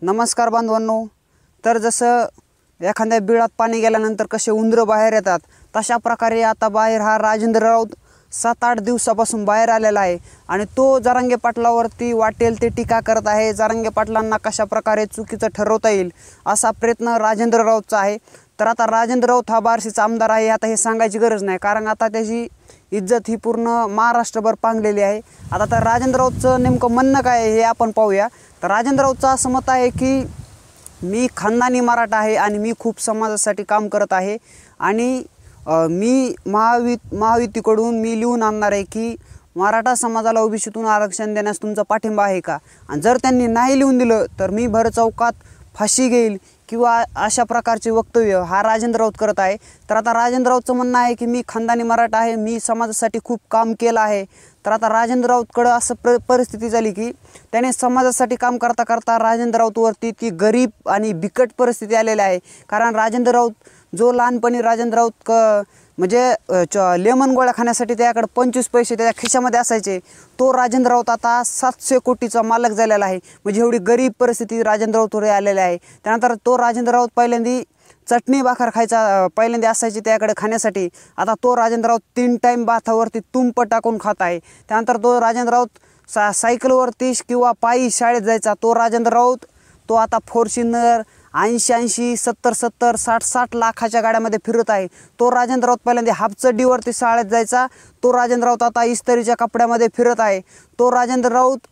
नमस्कार बांधवांनो। तर जसं एखाद्या बिळात पाणी गेल्यानंतर कसे उंदरं बाहेर येतात, तशा प्रकारे आता बाहेर हा राजेंद्र राऊत 7-8 दिवसापासून बाहेर आलेला आहे आणि तो जरांगे पाटलावरती वाटेल ते टीका करत आहे। जरांगे पाटलांना कशा प्रकारे चुकीचं ठरवता येईल असा प्रयत्न राजेंद्र राऊतचा आहे। तर आता राजेंद्र राऊत हा बार्शीचा आमदार आहे, आता हे सांगायची गरज नाही, कारण आता त्याची इज्जत ही पूर्ण महाराष्ट्रभर पांगलेली आहे। आता तर राजेंद्र राऊतचं नेमकं म्हणणं काय आहे हे आपण पाहूया। तर राजेंद्र राऊतचं असं मत आहे की मी खानदानी मराठा आहे आणि मी खूप समाजासाठी काम करत आहे आणि मी महायुतीकडून मी लिहून आणणार आहे की मराठा समाजाला ओबीसीतून आरक्षण देण्यास तुमचा पाठिंबा आहे का, आणि जर त्यांनी नाही लिहून दिलं तर मी भर चौकात फाशी घेईल किंवा अशा प्रकारचे वक्तव्य हा राजेंद्र राऊत करत आहे। तर आता राजेंद्र राऊतचं म्हणणं आहे की मी खानदानी मराठा आहे, मी समाजासाठी खूप काम केलं आहे। तर आता राजेंद्र राऊतकडं असं परिस्थिती झाली की त्याने समाजासाठी काम करता करता राजेंद्र राऊतवरती ती गरीब आणि बिकट परिस्थिती आलेली आहे। कारण राजेंद्र राऊत जो लहानपणी राजेंद्र राऊत म्हणजे लेमन गोळ्या खाण्यासाठी त्याकडे 25 पैसे त्याच्या खिशामध्ये असायचे, तो राजेंद्र राऊत आता 700 कोटीचा मालक झालेला आहे। म्हणजे एवढी गरीब परिस्थिती राजेंद्र राऊतवर आलेली आहे। त्यानंतर तो राजेंद्र राऊत पहिल्यांदा चटणी भाकर खायचा पहिल्यांदा असायची त्याकडे खाण्यासाठी, आता तो राजेंद्र राऊत 3 टाईम भातावरती तुंप टाकून खात आहे। त्यानंतर तो राजेंद्र राऊत सायकलवरती किंवा पायी शाळेत जायचा तो राजेंद्र राऊत तो आता फॉर्च्युनर 80-80, 70-70, 60-60 लाखाच्या गाड्यामध्ये फिरत आहे। तो राजेंद्र राऊत पहिल्यांदा हाफचड्डीवरती शाळेत जायचा, तो राजेंद्र राऊत आता इस्त्रीच्या कपड्यामध्ये फिरत आहे। तो राजेंद्र राऊत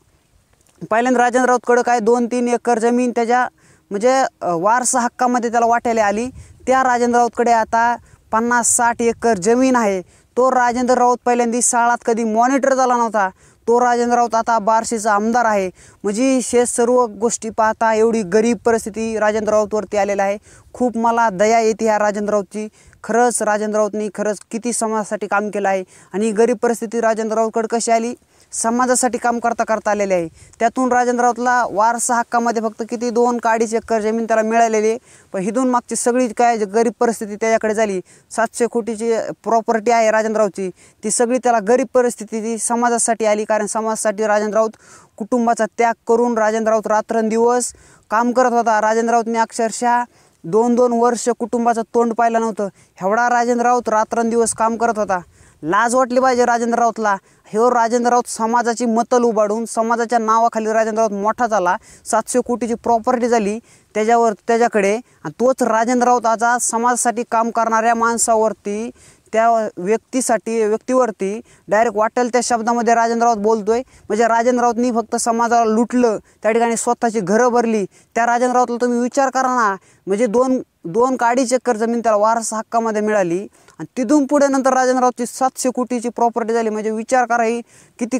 पहिल्यांदा राजेंद्र राऊतकडं काय 2-3 एकर जमीन त्याच्या म्हणजे वारसा हक्कामध्ये त्याला वाटायला आली, त्या राजेंद्र राऊतकडे आता 50-60 एकर जमीन आहे। तो राजेंद्र राऊत पहिल्यांदा शाळात कधी मॉनिटर झाला नव्हता, तो राजेंद्र राऊत आता बार्शीचा आमदार आहे। म्हणजे हे सर्व गोष्टी पाहता एवढी गरीब परिस्थिती राजेंद्र राऊतवरती आलेला आहे। खूप मला दया येते ह्या राजेंद्र राऊतची। खरंच राजेंद्र राऊतनी खरंच किती समाजासाठी काम केलं आहे आणि गरीब परिस्थिती राजेंद्र राऊतकडे कशी आली, समाजासाठी काम करता करता आलेले आहे। त्यातून राजेंद्र राऊतला वारसा हक्कामध्ये फक्त किती 2-2.5 एकर जमीन त्याला मिळालेली आहे, पण हिथून मागची सगळी काय गरीब परिस्थिती त्याच्याकडे झाली। 700 कोटीची प्रॉपर्टी आहे राजेंद्र राऊतची, ती सगळी त्याला गरीब परिस्थिती ती समाजासाठी आली। कारण समाजासाठी राजेंद्र राऊत कुटुंबाचा त्याग करून राजेंद्र राऊत रात्रंदिवस काम करत होता। राजेंद्र राऊतने अक्षरशः 2-2 वर्ष कुटुंबाचं तोंड पाहिलं नव्हतं, एवढा राजेंद्र राऊत रात्रंदिवस काम करत होता। लाज वाटली पाहिजे राजेंद्र राऊतला। हे राजेंद्र राऊत समाजाची मतल उभाडून समाजाच्या नावाखाली राजेंद्र राऊत मोठा झाला, 700 कोटीची प्रॉपर्टी झाली त्याच्याकडे, आणि तोच राजेंद्र राऊत आज समाजासाठी काम करणाऱ्या माणसावरती त्या व्यक्तीवरती डायरेक्ट वाटेल त्या शब्दामध्ये राजेंद्र राऊत बोलतोय। म्हणजे राजेंद्र राऊतनी फक्त समाजाला लुटलं, त्या ठिकाणी स्वतःची घरं भरली। त्या राजेंद्र राऊतला तुम्ही विचार करा ना, म्हणजे 2-2.5 एकर जमीन त्याला वारसा हक्कामध्ये मिळाली आणि तिथून पुढे नंतर राजेंद्र राऊतची 700 कोटीची प्रॉपर्टी झाली। म्हणजे विचार करा ही किती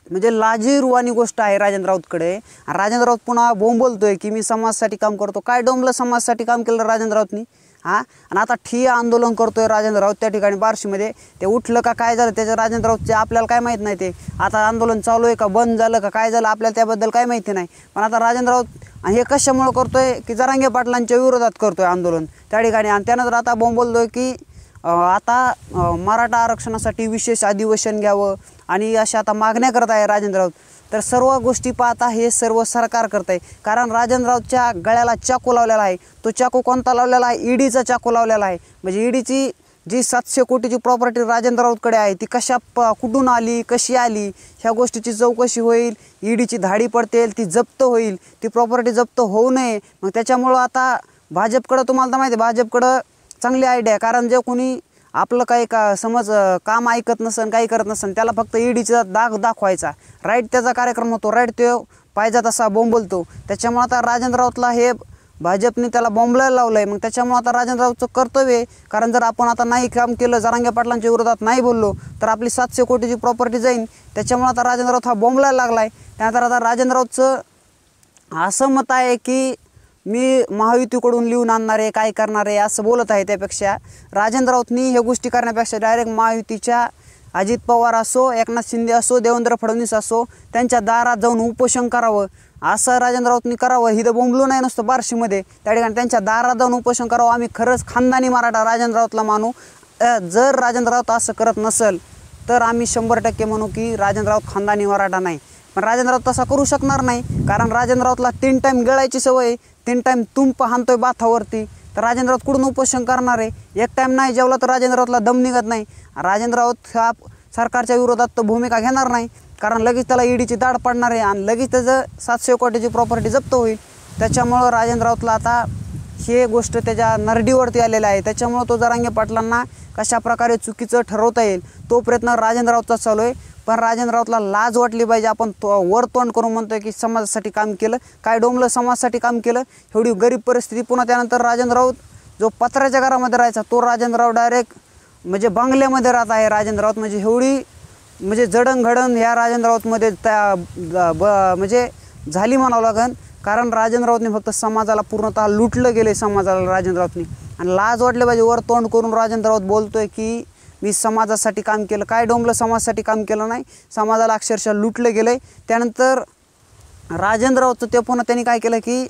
म्हणजे लाजिरवाणी गोष्ट आहे राजेंद्र राऊतकडे। राजेंद्र राऊत पुन्हा बोलतोय की मी समाजासाठी काम करतो। काय डोंबलं समाजासाठी काम केलं राजेंद्र राऊतनी आणि आता ठिय्या आंदोलन करतोय राजेंद्र राऊत त्या ठिकाणी बार्शीमध्ये। ते उठलं का काय झालं त्याच्या राजेंद्र राऊतचे आपल्याला काय माहीत नाही, ते आता आंदोलन चालू आहे का बंद झालं का काय झालं आपल्याला त्याबद्दल काय माहिती नाही। पण आता राजेंद्र राऊत आणि हे कशामुळे करतोय की जरांगे पाटलांच्या विरोधात करतोय आंदोलन त्या ठिकाणी, आणि त्यानंतर आता बोलतोय की आता मराठा आरक्षणासाठी विशेष अधिवेशन घ्यावं आणि अशा आता मागण्या करत आहे राजेंद्र राऊत। तर सर्व गोष्टी पाहता हे सर्व सरकार करत आहे, कारण राजेंद्र राऊतच्या गळ्याला चाकू लावलेला आहे। तो चाकू कोणता लावलेला आहे, ईडीचा चाकू लावलेला आहे। म्हणजे ईडीची जी 700 कोटीची प्रॉपर्टी राजेंद्र राऊतकडे आहे ती कुठून आली, कशी आली, ह्या गोष्टीची चौकशी होईल, ईडीची धाडी पडतेल, ती जप्त होईल, ती प्रॉपर्टी जप्त होऊ नये। मग त्याच्यामुळं आता भाजपकडं तुम्हाला तर माहिती आहे भाजपकडं चांगली आयडिया, कारण जे कोणी आपलं काही समज काम ऐकत नसन काही करत नसन त्याला फक्त ईडीचा दाग दाखवायचा, राईट त्याचा कार्यक्रम होतो, राईट तो पाहिजे तसा बोलतो। त्याच्यामुळे आता राजेंद्र राऊतला हे भाजपने त्याला बोंबलायला लावलं आहे। मग त्याच्यामुळे आता राजेंद्र राऊतचं कर्तव्य आहे, कारण जर आपण आता नाही काम केलं, जरांगे पाटलांच्या विरोधात नाही बोललो तर आपली 700 कोटीची प्रॉपर्टी जाईल। त्याच्यामुळे आता राजेंद्र राऊत हा बोंबलायला लागला आहे। त्यानंतर आता राजेंद्र राऊतचं असं मत आहे की मी महायुतीकडून लिहून आणणार आहे, काय करणार आहे असं बोलत आहे। त्यापेक्षा राजेंद्र राऊतनी हे गोष्टी करण्यापेक्षा डायरेक्ट महायुतीच्या अजित पवार असो, एकनाथ शिंदे असो, देवेंद्र फडणवीस असो, त्यांच्या दारात जाऊन उपोषण करावं असं राजेंद्र राऊतनी करावं। हिथं बोंबलो नाही नुसतं बार्शीमध्ये, त्या ठिकाणी त्यांच्या दारात जाऊन उपोषण करावं। आम्ही खरंच खानदानी मराठा राजेंद्र राऊतला मानू। जर राजेंद्र राऊत असं करत नसेल तर आम्ही 100% म्हणू की राजेंद्र राऊत खानदानी मराठा नाही। पण राजेंद्र राऊत तसा करू शकणार नाही, कारण राजेंद्र राऊतला 3 टाईम गिळायची सवय आहे, 3 टाईम तुंप हाणतोय बाथावरती. तर राजेंद्र राऊत कुठून उपोषण करणार आहे? एक टाईम नाही जेवला तर राजेंद्र राऊतला दम निघत नाही. राजेंद्र राऊत हा सरकारच्या विरोधात तो भूमिका घेणार नाही, कारण लगेच त्याला ईडीची दाढ पडणार आहे आणि लगेच त्याचं 700 कोटीची प्रॉपर्टी जप्त होईल. त्याच्यामुळं राजेंद्र राऊतला आता हे गोष्ट त्याच्या नरडीवरती आलेलं आहे. त्याच्यामुळं तो जरांगे पाटलांना कशाप्रकारे चुकीचं ठरवता येईल तो प्रयत्न राजेंद्र राऊतचा चालू आहे. पण राजेंद्र राऊतला लाज वाटली पाहिजे. आपण वर तोंड करून म्हणतोय की समाजासाठी काम केलं, काय डोंबलं समाजासाठी काम केलं? एवढी गरीब परिस्थिती. पुन्हा त्यानंतर राजेंद्र राऊत जो पत्र्याच्या घरामध्ये राहायचा तो राजेंद्र राऊत डायरेक्ट म्हणजे बंगल्यामध्ये राहत आहे. राजेंद्र राऊत म्हणजे एवढी म्हणजे जडणघडण ह्या राजेंद्र राऊतमध्ये म्हणजे झाली म्हणावं लागेल, कारण राजेंद्र राऊतने फक्त समाजाला पूर्णतः लुटलं गेले समाजाला राजेंद्र राऊतने. आणि लाज वाटले पाहिजे वर तोंड करून राजेंद्र राऊत बोलतोय की मी समाजासाठी काम केलं. काय डोंबलं समाजासाठी काम केलं नाही, समाजाला अक्षरशः लुटलं गेलं आहे. त्यानंतर राजेंद्र राऊतचं ते पुन्हा त्यांनी काय केलं की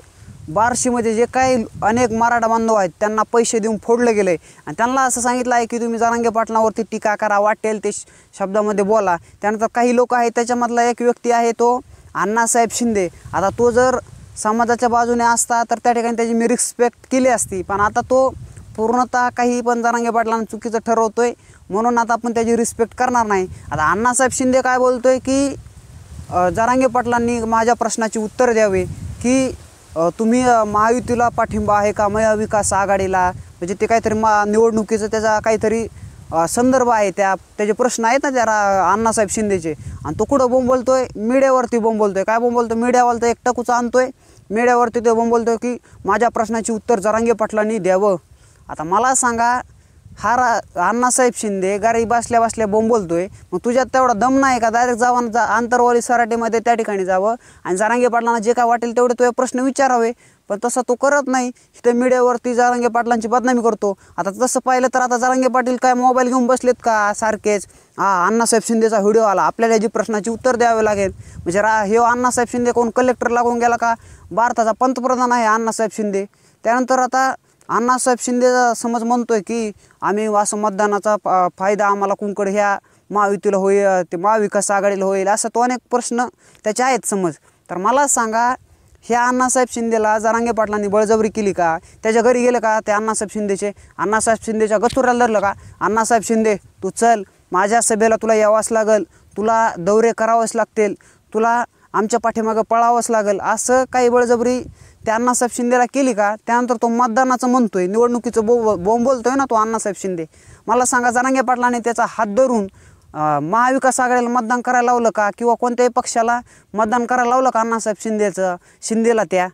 बार्शीमध्ये जे काही अनेक मराठा बांधव आहेत त्यांना पैसे देऊन फोडलं गेलं आहे आणि त्यांना असं सांगितलं आहे की तुम्ही जरांगे पाटलांवरती टीका करा, वाटेल ते शब्दामध्ये बोला. त्यानंतर काही लोक आहेत, त्याच्यामधला एक व्यक्ती आहे तो अण्णासाहेब शिंदे. आता तो जर समाजाच्या बाजूने असता तर त्या ठिकाणी त्याची मी रिस्पेक्ट केली असती, पण आता तो पूर्णतः काही पण जरांगे पाटलांना चुकीचं ठरवतोय, म्हणून आता आपण त्याची रिस्पेक्ट करणार नाही. आता अण्णासाहेब शिंदे काय बोलतोय की जरांगे पाटलांनी माझ्या प्रश्नाची उत्तर द्यावे की तुम्ही महायुतीला पाठिंबा आहे का, महाविकास आघाडीला, म्हणजे ते काहीतरी निवडणुकीचं त्याचा काहीतरी संदर्भ आहे, त्याचे प्रश्न आहेत ना त्या अण्णासाहेब शिंदेचे. आणि तो कुठं बोंबलतोय? मीडियावरती बोंबलतोय. काय बोंबलतोय? मीडियावाला तर एक टकूचा आणतोय, मीडियावरती ते बोंबलतोय की माझ्या प्रश्नाची उत्तर जरांगे पाटलांनी द्यावं. आता मला सांगा, हा अण्णासाहेब शिंदे गाडी बसल्या बसल्या बोंबलतोय, मग तुझ्यात तेवढा दम नाही का डायरेक्ट जावं आंतरवाली सराटीमध्ये त्या ठिकाणी जावं आणि जरांगे पाटलांना जे काय वाटेल तेवढे तुझे प्रश्न विचारावे? पण तसं तो करत नाही. इथं मीडियावरती जरांगे पाटलांची बदनामी करतो. आता तसं पाहिलं तर आता जरांगे पाटील काय मोबाईल घेऊन बसलेत का सारखेच? अण्णासाहेब शिंदेचा व्हिडिओ आला, आपल्याला जी प्रश्नाची उत्तर द्यावे लागेल. म्हणजे हे अण्णासाहेब शिंदे कोण कलेक्टर लागून गेला का? भारताचा पंतप्रधान आहे अण्णासाहेब शिंदे. त्यानंतर आता अण्णासाहेब शिंदेचा समज म्हणतोय की आम्ही असं मतदानाचा फायदा आम्हाला कुंकड ह्या महायुतीला होईल, ते महाविकास आघाडीला होईल, असं तो अनेक प्रश्न त्याचे आहेत समज. तर मला सांगा, ह्या अण्णासाहेब शिंदेला जरांगे पाटलांनी बळजबरी केली का? त्याच्या घरी गेले का ते अण्णासाहेब शिंदेच्या गचुऱ्याला धरलं का? अण्णासाहेब शिंदे तू चल, माझ्या सभेला तुला यावंच लागेल, तुला दौरे करावेच लागतील, तुला आमच्या पाठीमागं पळावंच लागेल, असं काही बळजबरी त्या अण्णासाहेब शिंदेला केली का? त्यानंतर तो मतदानाचं म्हणतोय, निवडणुकीचं बोलतोय ना तो अण्णासाहेब शिंदे. मला सांगा, जरांगे पाटलांनी त्याचा हात धरून महाविकास आघाडीला मतदान करायला लावलं का? किंवा कोणत्याही पक्षाला मतदान करायला लावलं का अण्णासाहेब शिंदेला त्या?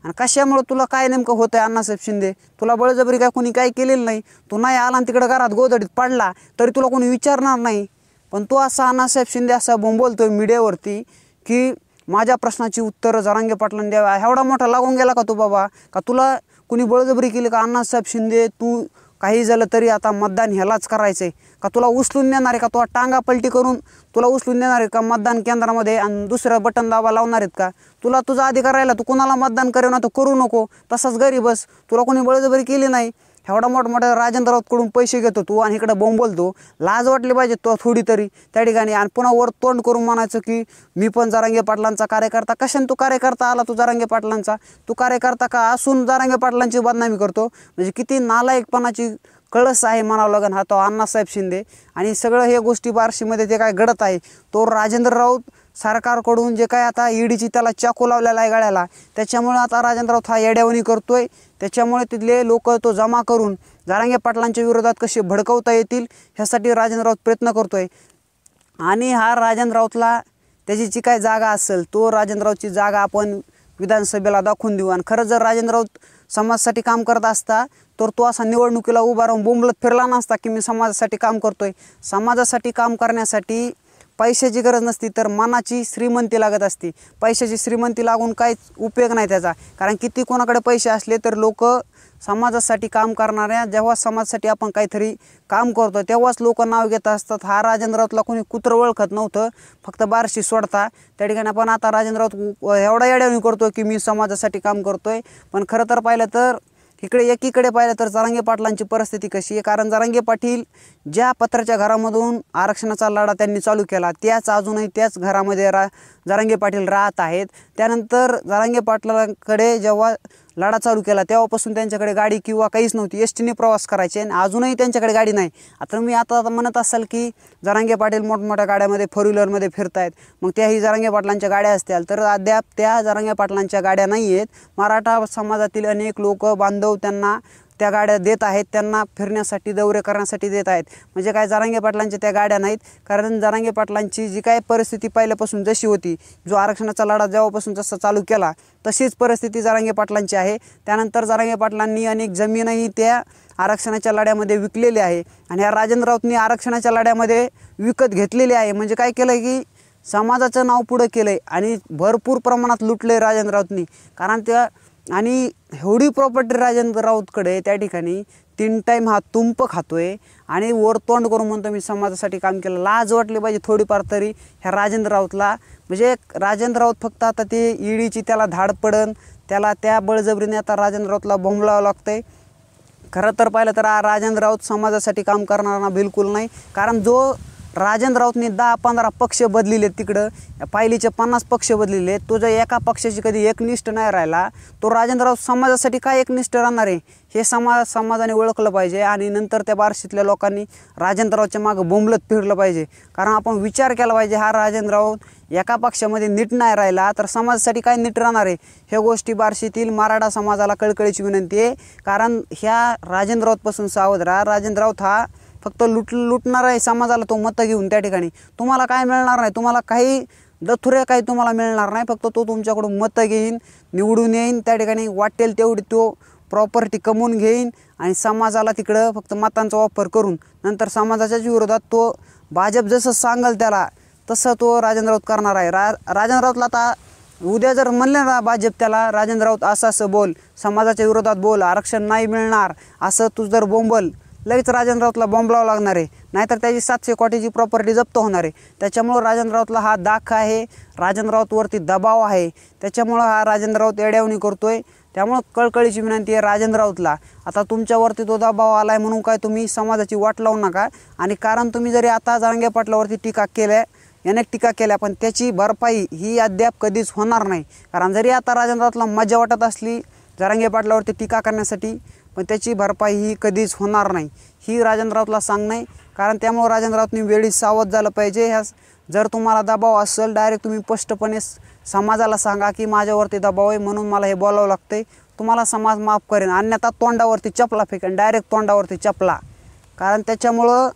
आणि कशामुळं तुला काय नेमकं होतं आहे अण्णासाहेब शिंदे? तुला बळजबरी काय कोणी काही केलेलं नाही. तू नाही आला आणि तिकडं घरात गोधडीत पडला तरी तुला कोणी विचारणार नाही. पण तो असा अण्णासाहेब शिंदे असा बोलतोय मीडियावरती की माझ्या प्रश्नाची उत्तरं जरांगे पाटलांनी द्यावा. एवढा मोठा लागून गेला का तू बाबा? का तुला कुणी बळजबरी केली का? अण्णासाहेब शिंदे तू काही झालं तरी आता मतदान ह्यालाच करायचं आहे का? तुला उचलून नेणार आहे का? तुला टांगा पलटी करून तुला उचलून नेणार आहे का मतदान केंद्रामध्ये आणि दुसरं बटन दाबा लावणार आहेत का? तुला तुझा अधिकार राहिला, तू कुणाला मतदान करेल ना तर करू नको, तसाच घरी बस. तुला कोणी बळजबरी केली नाही. एवढा मोठमोठ्या राजेंद्र राऊतकडून पैसे घेतो तू आणि इकडं बोलतो. लाज वाटली पाहिजे तो थोडी तरी त्या ठिकाणी. आणि पुन्हा वर तोंड करून म्हणायचं की मी पण जरांगे पाटलांचा कार्यकर्ता. कशाने तू कार्यकर्ता आला? तू जरांगे पाटलांचा तू कार्यकर्ता का असून जरांगे पाटलांची बदनामी करतो? म्हणजे किती नालायकपणाची कळस आहे म्हणावं लागेल हा तो अण्णासाहेब शिंदे. आणि सगळं हे गोष्टी बार्शीमध्ये जे काय घडत आहे तो राजेंद्र राऊत सरकारकडून जे काय आता ईडीची त्याला चाकू लावलेला आहे गळ्याला, त्याच्यामुळे आता राजेंद्र राऊत हा येड्यावणी करतोय. त्याच्यामुळे तिथले लोक तो जमा करून जरांगे पाटलांच्या विरोधात कसे भडकवता येतील ह्यासाठी राजेंद्र राऊत प्रयत्न करतोय. आणि हा राजेंद्र राऊतला त्याची जी काय जागा असेल तो राजेंद्र राऊतची जागा आपण विधानसभेला दाखवून देऊ. आणि खरंच जर राजेंद्र राऊत समाजासाठी काम करत असता तर तो असा निवडणुकीला उभा राहून बोंबलत फिरला नसता की मी समाजासाठी काम करतोय. समाजासाठी काम करण्यासाठी पैशाची गरज नसती तर मनाची श्रीमंती लागत असती. पैशाची श्रीमंती लागून काहीच उपयोग नाही त्याचा. कारण किती कोणाकडे पैसे असले तर लोक समाजासाठी काम करणाऱ्या, जेव्हा समाजासाठी आपण काहीतरी काम करतो तेव्हाच लोक नाव घेत असतात. हा राजेंद्र राऊतला कोणी कुत्रं ओळखत नव्हतं, फक्त बार्शी सोडता त्या ठिकाणी. आपण आता राजेंद्र राऊत एवढा येड्यावणी करतो की मी समाजासाठी काम करतोय, पण खरं तर पाहिलं तर इकडे एकीकडे पाहिलं तर जरांगे पाटलांची परिस्थिती कशी आहे, कारण जरांगे पाटील ज्या पत्र्याच्या घरामधून आरक्षणाचा लढा त्यांनी चालू केला त्याच अजूनही त्याच घरामध्ये जरांगे पाटील राहत आहेत। त्यानंतर जरांगे पाटलांकडे जेव्हा लढा चालू केला तेव्हापासून त्यांच्याकडे गाडी किंवा काहीच नव्हती, एसटीने प्रवास करायचे आणि अजूनही त्यांच्याकडे गाडी नाही। आता मी आता म्हणत असाल की जरांगे पाटील मोठमोठ्या गाड्यामध्ये फोर व्हीलरमध्ये फिरतायत, मग त्याही जरांगे पाटलांच्या गाड्या असतील तर अद्याप त्या जरांगे पाटलांच्या गाड्या नाही आहेत। मराठा समाजातील अनेक लोक बांधव त्यांना त्या गाड्या देत आहेत, त्यांना फिरण्यासाठी दौरे करण्यासाठी देत आहेत। म्हणजे काय जरांगे पाटलांच्या त्या गाड्या नाहीत, कारण जरांगे पाटलांची जी काय परिस्थिती पहिल्यापासून जशी होती, जो आरक्षणाचा लढा जेव्हापासून जसा चालू केला तशीच परिस्थिती जरांगे पाटलांची आहे। त्यानंतर जरांगे पाटलांनी अनेक जमीनही त्या आरक्षणाच्या लढ्यामध्ये विकलेली आहे आणि ह्या राजेंद्र राऊतनी आरक्षणाच्या लढ्यामध्ये विकत घेतलेली आहे। म्हणजे काय केलं की समाजाचं नाव पुढं केलं आहे आणि भरपूर प्रमाणात लुटलं आहे राजेंद्र राऊतनी, कारण त्या आणि एवढी प्रॉपर्टी राजेंद्र राऊतकडे त्या ठिकाणी 3 टाईम हा तुंप खातोय आणि वरतोंड करून म्हणतो मी समाजासाठी काम केलं। लाज वाटली पाहिजे थोडीफार तरी ह्या राजेंद्र राऊतला। म्हणजे राजेंद्र राऊत फक्त आता ते ईडीची त्याला धाड पडन, त्याला त्या बळजबरीने आता राजेंद्र राऊतला बोंबलावं लागतंय। खरं तर पाहिलं तर राजेंद्र राऊत समाजासाठी काम करणारा बिलकुल नाही, कारण जो राजेंद्र राऊतनी 10-15 पक्ष बदलिले, तिकडं पायलीचे 50 पक्ष बदलिले, तो जर एका पक्षाची कधी एकनिष्ठ नाही राहिला तो राजेंद्र राऊत समाजासाठी काय एकनिष्ठ राहणार आहे हे समाजाने ओळखलं पाहिजे आणि नंतर त्या बार्शीतल्या लोकांनी राजेंद्र राऊतच्या मागं बोंबलत फिरलं पाहिजे। कारण आपण विचार केला पाहिजे, हा राजेंद्र राऊत एका पक्षामध्ये नीट नाही राहिला तर समाजासाठी काय नीट राहणार आहे। ह्या गोष्टी बार्शीतील मराठा समाजाला कळकळीची विनंती आहे, कारण ह्या राजेंद्र राऊतपासून सावध राहा। राजेंद्र राऊत हा फक्त लुटणार आहे समाजाला, तो मतं घेऊन त्या ठिकाणी तुम्हाला काय मिळणार नाही, तुम्हाला काही दथुरे काही तुम्हाला मिळणार नाही, फक्त तो तुमच्याकडून मतं घेईन, निवडून येईन, त्या ठिकाणी वाटेल तेवढी तो प्रॉपर्टी कमवून घेईन आणि समाजाला तिकडं फक्त मतांचा वापर करून नंतर समाजाच्याच विरोधात तो भाजप जसं सांगल त्याला तसं तो राजेंद्र राऊत करणार आहे। राजेंद्र राऊतला आता उद्या जर म्हणले ना भाजप त्याला राजेंद्र राऊत असं बोल, समाजाच्या विरोधात बोल, आरक्षण नाही मिळणार असं तू जर बोंबल, लगेच राजेंद्र राऊतला बोंबलावं लागणार आहे, नाहीतर त्याची 700 कोटीची प्रॉपर्टी जप्त होणार आहे। त्याच्यामुळं राजेंद्र राऊतला हा दाख आहे, राजेंद्र राऊतवरती दबाव आहे, त्याच्यामुळं हा राजेंद्र राऊत येड्यावणी करतोय। त्यामुळं कळकळीची विनंती आहे राजेंद्र राऊतला, आता तुमच्यावरती तो दबाव आला आहे म्हणून काय तुम्ही समाजाची वाट लावू नका। आणि कारण तुम्ही जरी आता जरांगे पाटलावरती टीका केल्या, अनेक टीका केल्या, पण त्याची भरपाई ही अद्याप कधीच होणार नाही। कारण जरी आता राजेंद्र राऊतला मजा वाटत असली जरांगे पाटलावरती टीका करण्यासाठी, पण त्याची भरपाई ही कधीच होणार नाही, ही राजेंद्र राऊतला सांगणं आहे। कारण त्यामुळे राजेंद्र राऊतनी वेळी सावध झालं पाहिजे। ह्या जर तुम्हाला दबाव असेल डायरेक्ट तुम्ही स्पष्टपणे समाजाला सांगा की माझ्यावरती दबाव आहे म्हणून मला हे बोलावं लागतंय, तुम्हाला समाज माफ करेन, अन्यथा तोंडावरती चपला फेकेन, डायरेक्ट तोंडावरती चपला। कारण त्याच्यामुळं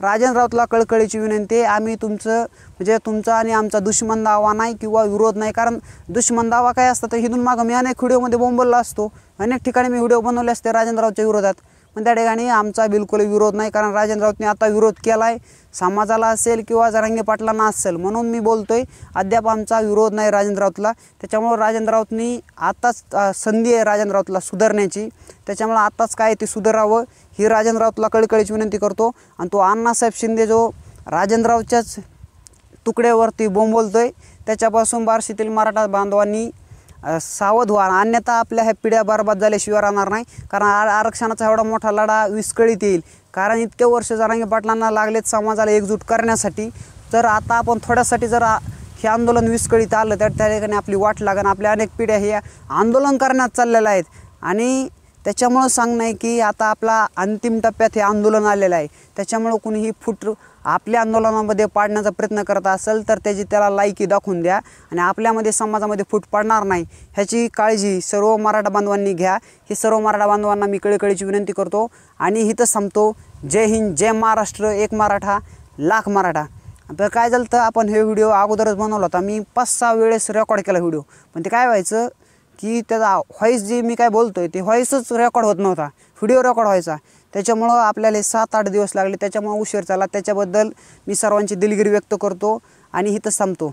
राजेंद्र राऊतला कळकळीची विनंती आहे, आम्ही म्हणजे तुमचा आणि आमचा दुश्मन दावा नाही किंवा विरोध नाही। कारण दुश्मन दावा काय असतं तर इथून मागं मी अनेक व्हिडिओमध्ये बोंबलला असतो, अनेक ठिकाणी मी व्हिडिओ बनवले असते राजेंद्र राऊतच्या विरोधात, पण त्या ठिकाणी आमचा बिलकुल विरोध नाही। कारण राजेंद्र राऊतने आता विरोध केला आहे, समाजाला असेल किंवा जरांगे पाटलांना असेल, म्हणून मी बोलतोय अद्याप आमचा विरोध नाही राजेंद्र राऊतला। त्याच्यामुळे राजेंद्र राऊतनी आताच संधी आहे राजेंद्र राऊतला सुधारण्याची, त्याच्यामुळे आताच काय ते सुधारावं ही राजेंद्र राऊतला कळकळीची विनंती करतो। आणि तो अण्णासाहेब शिंदे जो राजेंद्र राऊतच्याच तुकड्यावरती बोंबलतोय त्याच्यापासून बार्शीतील मराठा बांधवांनी सावध व्हा, अन्यथा आपल्या ह्या पिढ्या बरबाद झाल्याशिवाय राहणार नाही। कारण आरक्षणाचा एवढा मोठा लढा विस्कळीत येईल, कारण इतके वर्ष जरांगे पाटलांना लागलेत समाजाला एकजूट करण्यासाठी, तर आता आपण थोड्यासाठी जर हे आंदोलन विस्कळीत आलं तर त्या ठिकाणी आपली वाट लागेल। आपल्या अनेक पिढ्या हे आंदोलन करण्यात चाललेल्या आहेत आणि त्याच्यामुळं सांगणं आहे की आता आपला अंतिम टप्प्यात हे आंदोलन आलेलं आहे। त्याच्यामुळं कुणीही फूट आपल्या आंदोलनामध्ये पाडण्याचा प्रयत्न करत असेल तर त्याला लायकी दाखवून द्या आणि आपल्यामध्ये समाजामध्ये फूट पडणार नाही ह्याची काळजी सर्व मराठा बांधवांनी घ्या, ही सर्व मराठा बांधवांना मी कळकळीची विनंती करतो आणि इथंच थांबतो। जय हिंद, जय महाराष्ट्र, एक मराठा लाख मराठा। तर काय झालं तर आपण हे व्हिडिओ अगोदरच बनवला होता, मी 5-6 वेळेस रेकॉर्ड केला व्हिडिओ, पण ते काय व्हायचं की त्याचा व्हॉईस जे मी काय बोलतोय ते व्हॉईसच रेकॉर्ड होत नव्हता, व्हिडिओ रेकॉर्ड व्हायचा। त्याच्यामुळं आपल्याला 7-8 दिवस लागले, त्याच्यामुळे उशीर झाला, त्याच्याबद्दल मी सर्वांची दिलगिरी व्यक्त करतो आणि इथंच थांबतो।